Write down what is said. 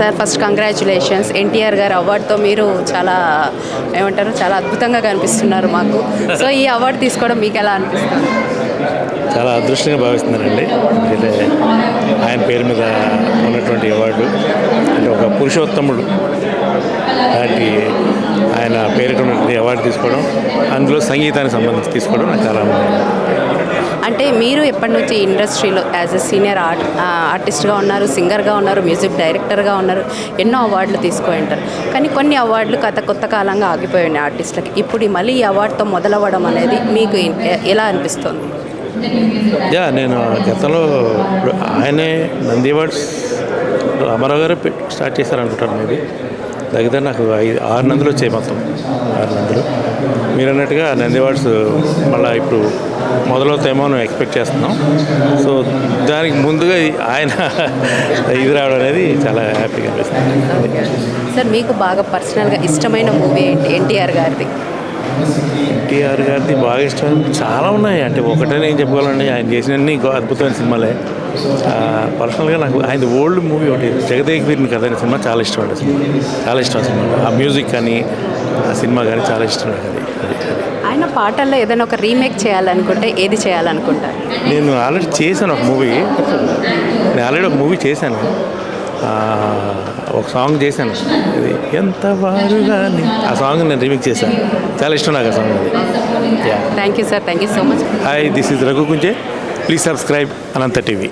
Sir first congratulations. NTR గారు అవార్డుతో మీరు చాలా ఏమంటారు చాలా అద్భుతంగా కనిపిస్తున్నారు మాకు. సో ఈ అవార్డు తీసుకోవడం మీకు ఎలా అనిపిస్తుంది? చాలా అదృష్టంగా భావిస్తున్నానండి. అయితే ఆయన పేరు మీద ఉన్నటువంటి అవార్డు అంటే ఒక పురుషోత్తముడు లాంటి ఆయన పేరుతో ఉన్నటువంటి అవార్డు తీసుకోవడం, అందులో సంగీతానికి సంబంధించి తీసుకోవడం నాకు చాలా అంటే మీరు ఎప్పటి నుంచి ఇండస్ట్రీలో యాజ్ ఎ సీనియర్ ఆర్టిస్ట్గా ఉన్నారు, సింగర్గా ఉన్నారు, మ్యూజిక్ డైరెక్టర్గా ఉన్నారు, ఎన్నో అవార్డులు తీసుకొని ఉంటారు. కానీ కొన్ని అవార్డులు కొత్త కాలంగా ఆగిపోయి ఉన్నాయి ఆర్టిస్టులకి. ఇప్పుడు మళ్ళీ ఈ అవార్డుతో మొదలవ్వడం అనేది మీకు ఎలా అనిపిస్తుంది? నేను గతంలో ఆయనే నంది అవార్డ్స్ రామారావు గారు స్టార్ట్ చేశారనుకుంటాను. మేబీ దగ్గర నాకు 6 నందులు వచ్చాయి, మొత్తం 6 నందులు. మీరు అన్నట్టుగా నంది అవార్డ్స్ మళ్ళీ ఇప్పుడు మొదలవుతాయేమో అని ఎక్స్పెక్ట్ చేస్తున్నాం. సో దానికి ముందుగా ఆయన ఇది రావడం అనేది చాలా హ్యాపీగా అనిపిస్తుంది. సార్ మీకు బాగా పర్సనల్గా ఇష్టమైన మూవీ ఏంటి ఎన్టీఆర్ గారిది? ఎన్టీఆర్ గారిది బాగా ఇష్టం చాలా ఉన్నాయి. అంటే ఒకటే నేను చెప్పగలండి, ఆయన చేసినన్ని అద్భుతమైన సినిమాలే. పర్సనల్గా నాకు ఆయన ఓల్డ్ మూవీ ఒకటి జగదేక్ వీరుని కథ అనే సినిమా చాలా ఇష్టం అండి. సినిమా చాలా ఇష్టం. సినిమా ఆ మ్యూజిక్ కానీ ఆ సినిమా కానీ చాలా ఇష్టం నాకు. అది ఆయన పాటల్లో ఏదైనా ఒక రీమేక్ చేయాలనుకుంటే ఏది చేయాలనుకుంటారు? నేను ఆల్రెడీ చేశాను ఒక మూవీ. చేశాను, ఒక సాంగ్ చేశాను, ఇది ఎంత వారుగాని ఆ సాంగ్ నేను రీమేక్ చేశాను. చాలా ఇష్టం నాకు ఆ సాంగ్. అది thank you sir, thank you so much. Hi, this is Raghu Kunche. Please subscribe Anantha TV.